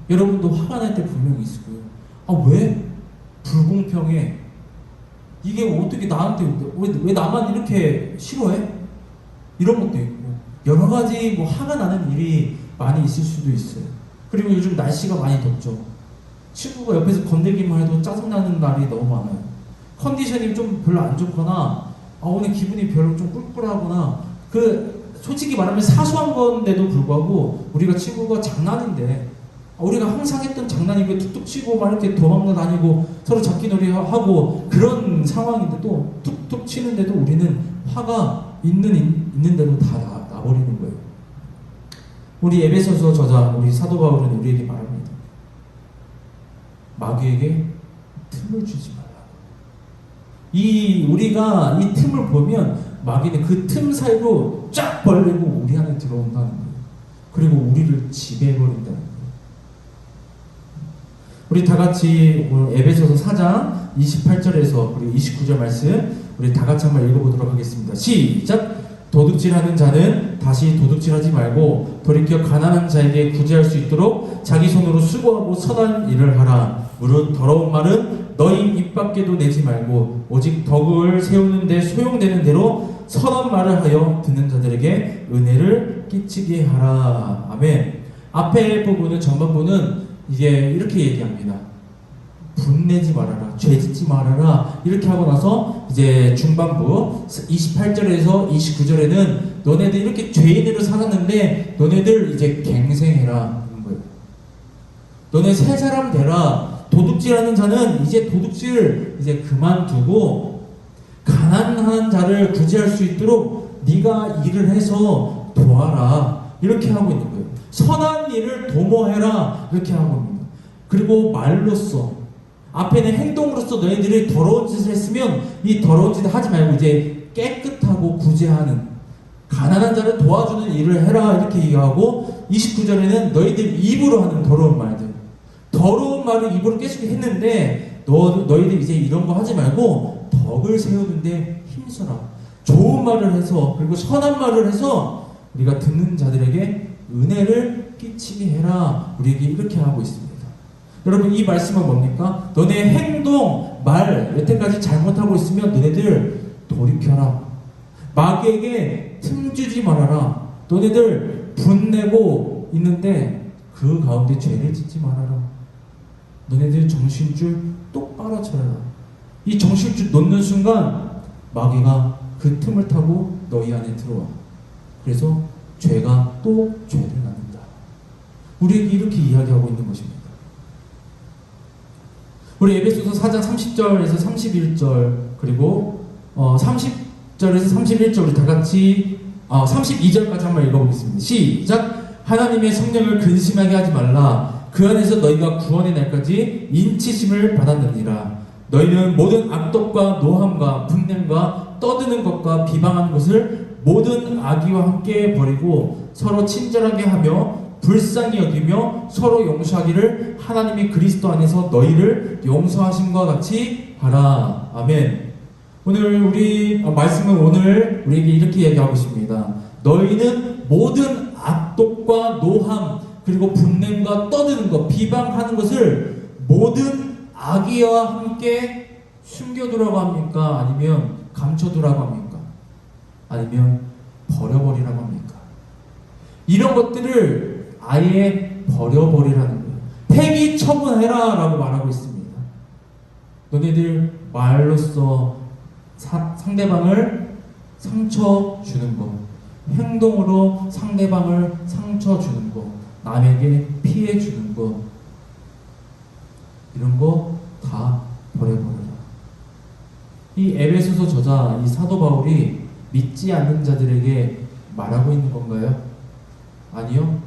여러분도 화가 날 때 분명히 있을 거예요. 아, 왜 불공평해? 이게 어떻게 나한테 왜 나만 이렇게 싫어해? 이런 것도 있고 여러 가지 뭐 화가 나는 일이 많이 있을 수도 있어요. 그리고 요즘 날씨가 많이 덥죠. 친구가 옆에서 건들기만 해도 짜증나는 날이 너무 많아요. 컨디션이 좀 별로 안 좋거나 오늘 기분이 별로 좀 꿀꿀하거나, 솔직히 말하면 사소한 건데도 불구하고 우리가 친구가 장난인데, 우리가 항상 했던 장난이고 툭툭 치고 막 이렇게 도망가 다니고 서로 잡기놀이 하고 그런 상황인데도 툭툭 치는데도 우리는 화가 있는 대로 다 나버리는 거예요. 우리 에베소서 저자 우리 사도 바울은 우리에게 말합니다. 마귀에게 틈을 주지 말라. 우리가 이 틈을 보면 마귀는 그 틈 사이로 쫙 벌리고 우리 안에 들어온다는 거예요. 그리고 우리를 지배해버린다는 거예요. 우리 다 같이 오늘 에베소서 4장 28절에서 그리고 29절 말씀 우리 다 같이 한번 읽어보도록 하겠습니다. 시작! 도둑질하는 자는 다시 도둑질하지 말고 돌이켜 가난한 자에게 구제할 수 있도록 자기 손으로 수고하고 선한 일을 하라. 무릇 더러운 말은 너희 입 밖에도 내지 말고 오직 덕을 세우는 데 소용되는 대로 선한 말을 하여 듣는 자들에게 은혜를 끼치게 하라. 아멘. 앞에 부분은, 전반부는 이제 이렇게 얘기합니다. 분내지 말아라, 죄짓지 말아라, 이렇게 하고 나서 이제 중반부 28절에서 29절에는 너네들 이렇게 죄인으로 살았는데 너네들 이제 갱생해라 하는 거예요. 너네 새 사람 되라. 도둑질하는 자는 이제 도둑질 이제 그만두고 가난한 자를 구제할 수 있도록 네가 일을 해서 도와라, 이렇게 하고 있는 거예요. 선한 일을 도모해라, 이렇게 하고 있는 거예요. 그리고 말로써, 앞에는 행동으로서 너희들이 더러운 짓을 했으면 이 더러운 짓을 하지 말고 이제 깨끗하고 구제하는, 가난한 자를 도와주는 일을 해라, 이렇게 얘기하고, 29절에는 너희들 입으로 하는 더러운 말을 입으로 계속 했는데 너희들 이제 이런 거 하지 말고 덕을 세우는데 힘써라. 좋은 말을 해서, 그리고 선한 말을 해서 우리가 듣는 자들에게 은혜를 끼치게 해라, 우리에게 이렇게 하고 있습니다. 여러분, 이 말씀은 뭡니까? 너네 행동, 말, 여태까지 잘못하고 있으면 너네들 돌이켜라. 마귀에게 틈 주지 말아라. 너네들 분내고 있는데 그 가운데 죄를 짓지 말아라. 너네들 정신줄 똑바로 차려라. 이 정신줄 놓는 순간 마귀가 그 틈을 타고 너희 안에 들어와. 그래서 죄가 또 죄를 낳는다. 우리에게 이렇게 이야기하고 있는 것입니다. 우리 에베소서 4장 30절에서 31절 그리고 30절에서 31절 우리 다 같이 32절까지 한번 읽어보겠습니다. 시작! 하나님의 성령을 근심하게 하지 말라. 그 안에서 너희가 구원의 날까지 인치심을 받았느니라. 너희는 모든 악독과 노함과 분냄과 떠드는 것과 비방하는 것을 모든 악의와 함께 버리고 서로 친절하게 하며 불쌍히 여기며 서로 용서하기를 하나님이 그리스도 안에서 너희를 용서하심과 같이 하라. 아멘. 오늘 우리 말씀은 오늘 우리에게 이렇게 얘기하고 있습니다. 너희는 모든 악독과 노함, 그리고 분냄과 떠드는 것, 비방하는 것을 모든 악의와 함께 숨겨두라고 합니까? 아니면 감춰두라고 합니까? 아니면 버려버리라고 합니까? 이런 것들을 아예 버려버리라는 거예요. 폐기 처분해라 라고 말하고 있습니다. 너네들 말로써 상대방을 상처 주는 것, 행동으로 상대방을 상처 주는 것, 남에게 피해 주는 것, 이런 거 다 버려버려라. 이 에베소서 저자 이 사도 바울이 믿지 않는 자들에게 말하고 있는 건가요? 아니요.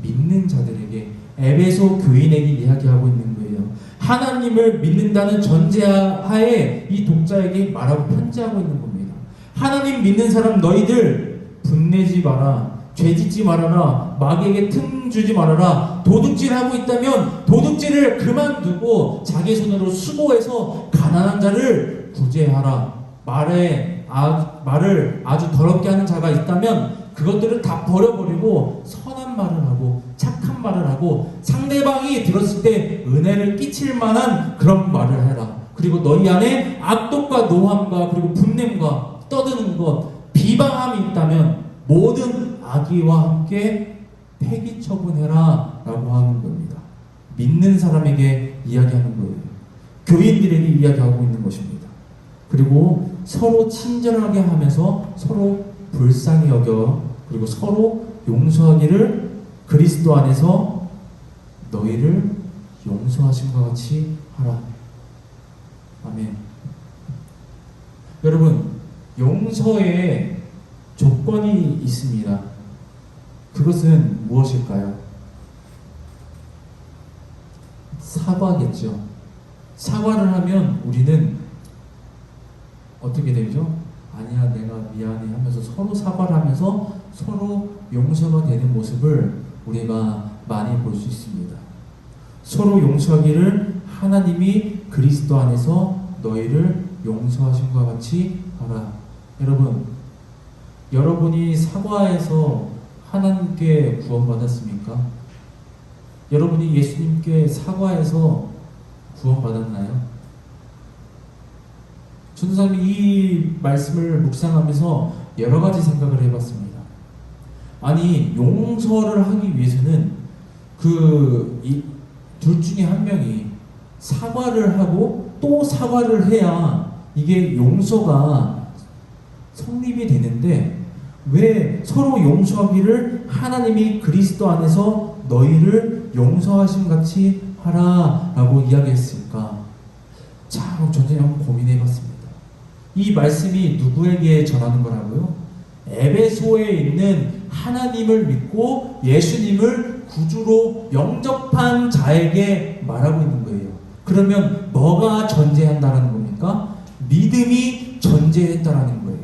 믿는 자들에게, 에베소 교인에게 이야기하고 있는 거예요. 하나님을 믿는다는 전제하에 이 독자에게 말하고 편지하고 있는 겁니다. 하나님 믿는 사람 너희들 분내지 마라, 죄짓지 말아라, 마귀에게 틈 주지 말아라. 도둑질하고 있다면 도둑질을 그만두고 자기 손으로 수고해서 가난한 자를 구제하라. 말을 아주 더럽게 하는 자가 있다면 그것들을 다 버려버리고 선한 말을 하고 착한 말을 하고 상대방이 들었을 때 은혜를 끼칠 만한 그런 말을 해라. 그리고 너희 안에 악독과 노함과 그리고 분냄과 떠드는 것, 비방함이 있다면 모든 악의와 함께 폐기 처분해라 라고 하는 겁니다. 믿는 사람에게 이야기하는 거예요. 교인들에게 이야기하고 있는 것입니다. 그리고 서로 친절하게 하면서 서로 불쌍히 여겨, 그리고 서로 용서하기를 그리스도 안에서 너희를 용서하심과 같이 하라. 아멘. 여러분, 용서에 조건이 있습니다. 그것은 무엇일까요? 사과겠죠. 사과를 하면 우리는 어떻게 되죠? 아니야, 내가 미안해 하면서 서로 사과를 하면서 서로 용서가 되는 모습을 우리가 많이 볼 수 있습니다. 서로 용서하기를 하나님이 그리스도 안에서 너희를 용서하심과 같이 하라. 여러분이 사과해서 하나님께 구원받았습니까? 여러분이 예수님께 사과해서 구원받았나요? 전도사님이 이 말씀을 묵상하면서 여러 가지 생각을 해봤습니다. 아니, 용서를 하기 위해서는 둘 중에 한 명이 사과를 하고 또 사과를 해야 이게 용서가 성립이 되는데, 왜 서로 용서하기를 하나님이 그리스도 안에서 너희를 용서하심 같이 하라 라고 이야기했을까? 참 전쟁이 한번 고민해봤습니다. 이 말씀이 누구에게 전하는 거라고요? 에베소에 있는 하나님을 믿고 예수님을 구주로 영접한 자에게 말하고 있는 거예요. 그러면 뭐가 전제한다는 겁니까? 믿음이 전제했다라는 거예요.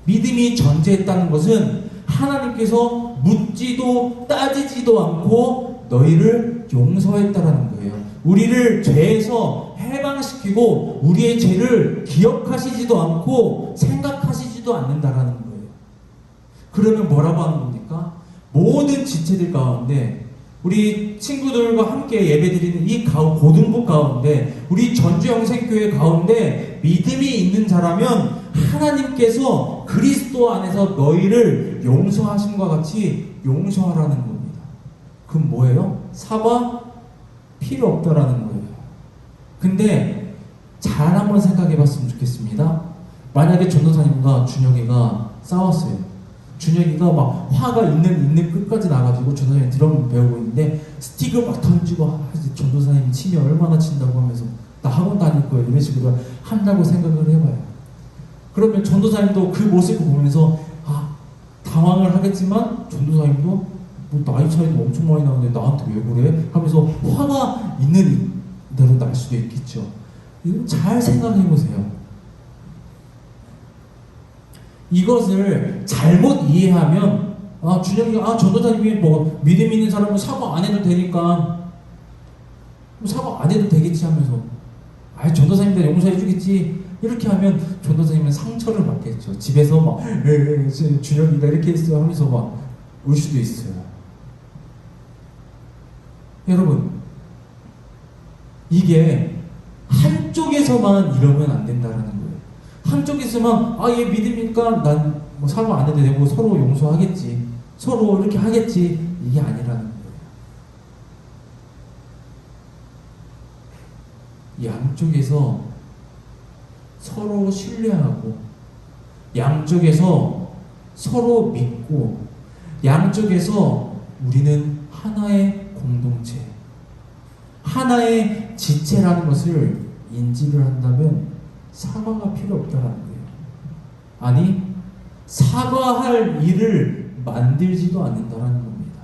믿음이 전제했다는 것은 하나님께서 묻지도 따지지도 않고 너희를 용서했다라는 거예요. 우리를 죄에서 해방시키고 우리의 죄를 기억하시지도 않고 생각하시지도 않는다라는 거예요. 그러면 뭐라고 하는 겁니까? 모든 지체들 가운데, 우리 친구들과 함께 예배드리는 이 고등부 가운데, 우리 전주영생교회 가운데 믿음이 있는 자라면 하나님께서 그리스도 안에서 너희를 용서하심과 같이 용서하라는 겁니다. 그럼 뭐예요? 사과 필요 없다라는 거예요. 근데 잘 한번 생각해 봤으면 좋겠습니다. 만약에 전도사님과 준혁이가 싸웠어요. 준혁이가 막 화가 있는 끝까지 나가지고 전도사님 드럼 배우고 있는데 스틱을 막 던지고, 전도사님 치면 얼마나 친다고 하면서 나 학원 다닐 거예요 이런 식으로 한다고 생각을 해봐요. 그러면 전도사님도 그 모습을 보면서 당황을 하겠지만, 전도사님도 뭐 나이 차이도 엄청 많이 나는데 나한테 왜 그래? 하면서 화가 있는 대로 날 수도 있겠죠. 이건 잘 생각해보세요. 이것을 잘못 이해하면, 준영이가 전도사님이 뭐 믿음 있는 사람은 사과 안 해도 되니까 사과 안 해도 되겠지 하면서 전도사님들 용서해 주겠지, 이렇게 하면 전도사님은 상처를 받겠죠. 집에서 막 준혁이가 이렇게 했어 하면서 막 울 수도 있어요. 여러분, 이게 한쪽에서만 이러면 안 된다라는 거예요. 한쪽에서만 얘 믿으니까 난 뭐 사과 안 해도 되고 서로 용서하겠지, 서로 이렇게 하겠지, 이게 아니라는 거예요. 양쪽에서 서로 신뢰하고, 양쪽에서 서로 믿고, 양쪽에서 우리는 하나의 공동체, 하나의 지체라는 것을 인지를 한다면 사과가 필요 없다는 거예요. 아니, 사과할 일을 만들지도 않는다는 겁니다.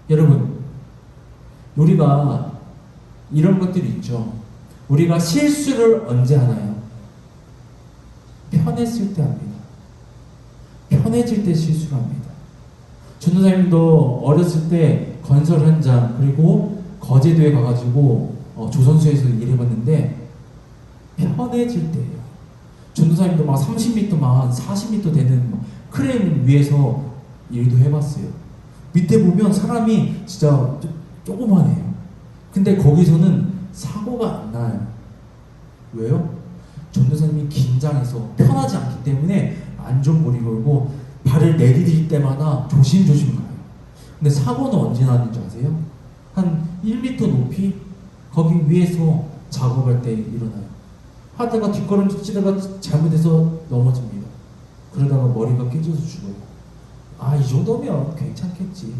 여러분, 우리가 이런 것들이 있죠. 우리가 실수를 언제 하나요? 편했을 때 합니다. 편해질 때 실수를 합니다. 전도사님도 어렸을 때 건설 현장 그리고 거제도에 가가지고 조선소에서 일해봤는데 편해질 때예요. 전도사님도 막 30m, 막 40m 되는 크레인 위에서 일도 해봤어요. 밑에 보면 사람이 진짜 조그만해요. 근데 거기서는 사고가 안 나요. 왜요? 전도사님이 긴장해서 편하지 않기 때문에 안전고리 걸고 발을 내디딜 때마다 조심조심 가요. 근데 사고는 언제 나는 줄 아세요? 한 1m 높이 거기 위에서 작업할 때 일어나요. 하다가 뒷걸음질 치다가 잘못해서 넘어집니다. 그러다가 머리가 깨져서 죽어요. 이 정도면 괜찮겠지.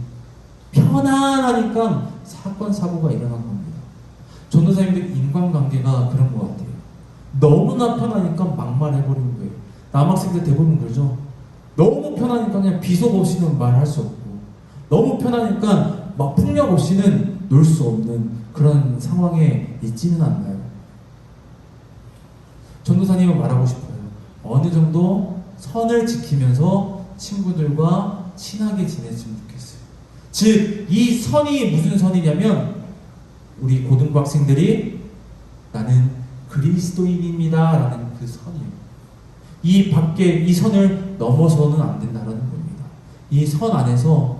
편안하니까 사건 사고가 일어난 겁니다. 전도사님들 인간관계가 그런 것 같아요. 너무나 편하니까 막말해버리는 거예요. 남학생들 대부분 그러죠. 너무 편하니까 그냥 비속 없이는 말할 수 없고, 너무 편하니까 막 폭력 없이는 놀 수 없는 그런 상황에 있지는 않나요? 전도사님은 말하고 싶어요. 어느 정도 선을 지키면서 친구들과 친하게 지냈으면 좋겠어요. 즉, 이 선이 무슨 선이냐면 우리 고등부 학생들이 나는 그리스도인입니다 라는 그 선이에요. 이 밖에 이 선을 넘어서는 안 된다는 겁니다. 이 선 안에서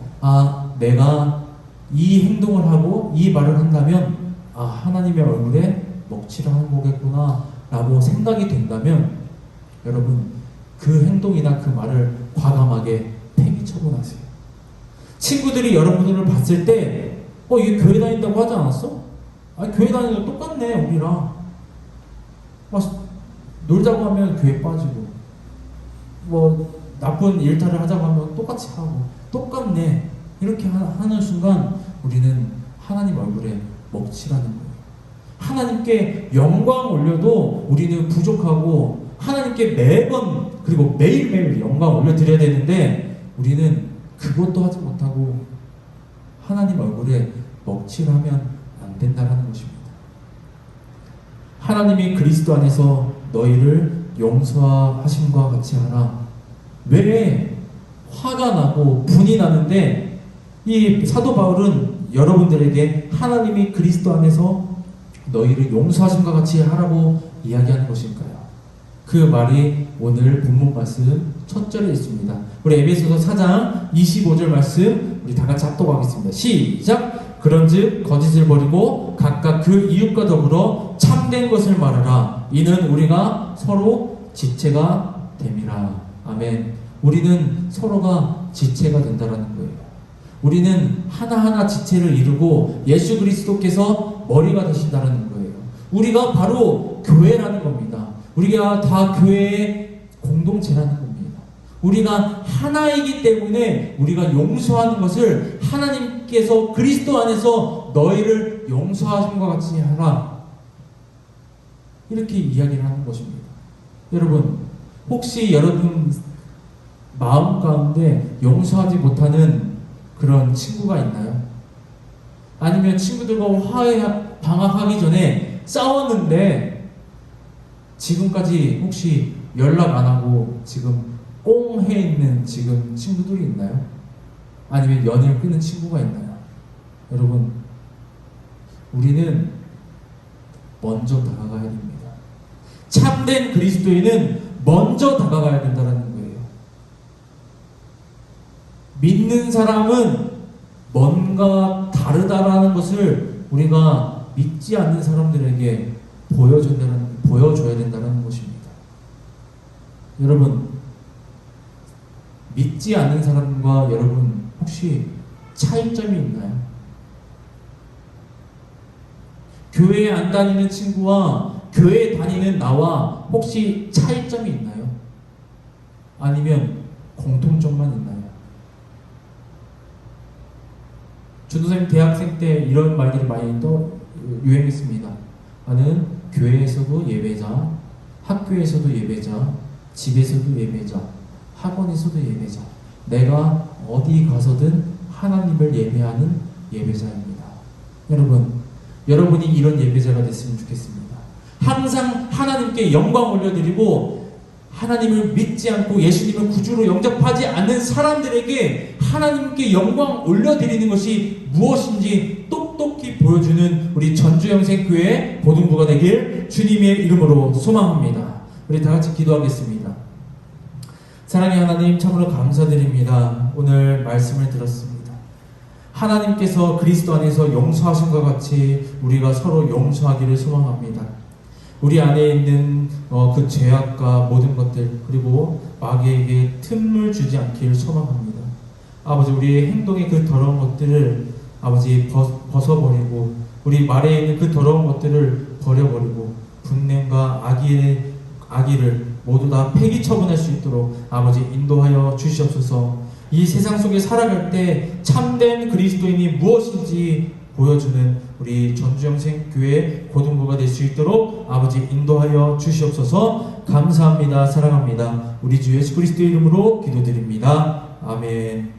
내가 이 행동을 하고 이 말을 한다면 하나님의 얼굴에 먹칠을 하는 거겠구나 라고 생각이 된다면 여러분, 그 행동이나 그 말을 과감하게 폐기 처분하세요. 친구들이 여러분들을 봤을 때 얘 교회 다닌다고 하지 않았어? 교회 다니는 거 똑같네 우리랑. 놀자고 하면 교회 빠지고, 나쁜 일탈을 하자고 하면 똑같이 하고, 똑같네 이렇게 하는 순간 우리는 하나님 얼굴에 먹칠하는 거예요. 하나님께 영광 올려도 우리는 부족하고, 하나님께 매번 그리고 매일매일 영광 올려드려야 되는데 우리는 그것도 하지 못하고 하나님 얼굴에 먹칠하면 안 된다는 것입니다. 하나님이 그리스도 안에서 너희를 용서하심과 같이 하라. 왜 화가 나고 분이 나는데 이 사도 바울은 여러분들에게 하나님이 그리스도 안에서 너희를 용서하심과 같이 하라고 이야기하는 것일까요? 그 말이 오늘 본문 말씀 첫 절에 있습니다. 우리 에베소서 4장 25절 말씀 우리 다 같이 합독하겠습니다. 시작! 그런즉 거짓을 버리고 각각 그 이웃과 더불어 참된 것을 말하라. 이는 우리가 서로 지체가 됨이라. 아멘. 우리는 서로가 지체가 된다라는 거예요. 우리는 하나하나 지체를 이루고 예수 그리스도께서 머리가 되신다는 거예요. 우리가 바로 교회라는 겁니다. 우리가 다 교회의 공동체라는 겁니다. 우리가 하나이기 때문에 우리가 용서하는 것을 하나님께서 그리스도 안에서 너희를 용서하심과 같이 하라, 이렇게 이야기를 하는 것입니다. 여러분, 혹시 여러분 마음 가운데 용서하지 못하는 그런 친구가 있나요? 아니면 친구들과 방학하기 전에 싸웠는데 지금까지 혹시 연락 안 하고 지금 꽁해 있는 지금 친구들이 있나요? 아니면 연을 끊은 친구가 있나요? 여러분, 우리는 먼저 다가가야 됩니다. 참된 그리스도인은 먼저 다가가야 된다는 거예요. 믿는 사람은 뭔가 다르다라는 것을 우리가 믿지 않는 사람들에게 보여줘야 된다는 것입니다. 여러분, 믿지 않는 사람과 여러분 혹시 차이점이 있나요? 교회에 안 다니는 친구와 교회에 다니는 나와 혹시 차이점이 있나요? 아니면 공통점만 있나요? 전도사님 대학생 때 이런 말들이 많이 또 유행했습니다. 나는 교회에서도 예배자, 학교에서도 예배자, 집에서도 예배자, 학원에서도 예배자. 내가 어디 가서든 하나님을 예배하는 예배자입니다. 여러분이 이런 예배자가 됐으면 좋겠습니다. 항상 하나님께 영광 올려드리고 하나님을 믿지 않고 예수님을 구주로 영접하지 않는 사람들에게 하나님께 영광 올려드리는 것이 무엇인지 똑똑히 보여주는 우리 전주영생교회 고등부가 되길 주님의 이름으로 소망합니다. 우리 다같이 기도하겠습니다. 사랑의 하나님, 참으로 감사드립니다. 오늘 말씀을 들었습니다. 하나님께서 그리스도 안에서 용서하신 것 같이 우리가 서로 용서하기를 소망합니다. 우리 안에 있는 그 죄악과 모든 것들, 그리고 마귀에게 틈을 주지 않기를 소망합니다. 아버지, 우리의 행동의 그 더러운 것들을 아버지 벗어버리고 우리 말에 있는 그 더러운 것들을 버려버리고 분냄과 악의를 모두 다 폐기 처분할 수 있도록 아버지 인도하여 주시옵소서. 이 세상 속에 살아갈 때 참된 그리스도인이 무엇인지 보여주는 우리 전주영생교회 고등부가 될 수 있도록 아버지 인도하여 주시옵소서. 감사합니다. 사랑합니다. 우리 주 예수 그리스도의 이름으로 기도드립니다. 아멘.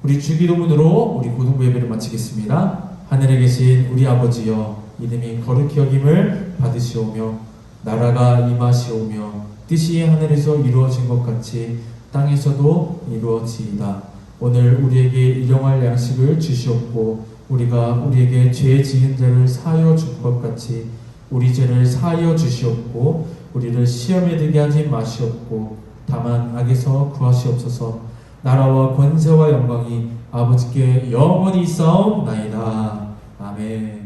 우리 주기도문으로 우리 고등부 예배를 마치겠습니다. 하늘에 계신 우리 아버지여, 이름이 거룩히 여김을 받으시오며 나라가 임하시오며 뜻이 하늘에서 이루어진 것 같이 땅에서도 이루어지이다. 오늘 우리에게 일용할 양식을 주시옵고 우리가 우리에게 죄 지은 자를 사하여 준 것 같이 우리 죄를 사하여 주시옵고 우리를 시험에 들게 하지 마시옵고 다만 악에서 구하시옵소서. 나라와 권세와 영광이 아버지께 영원히 있사옵나이다. 아멘.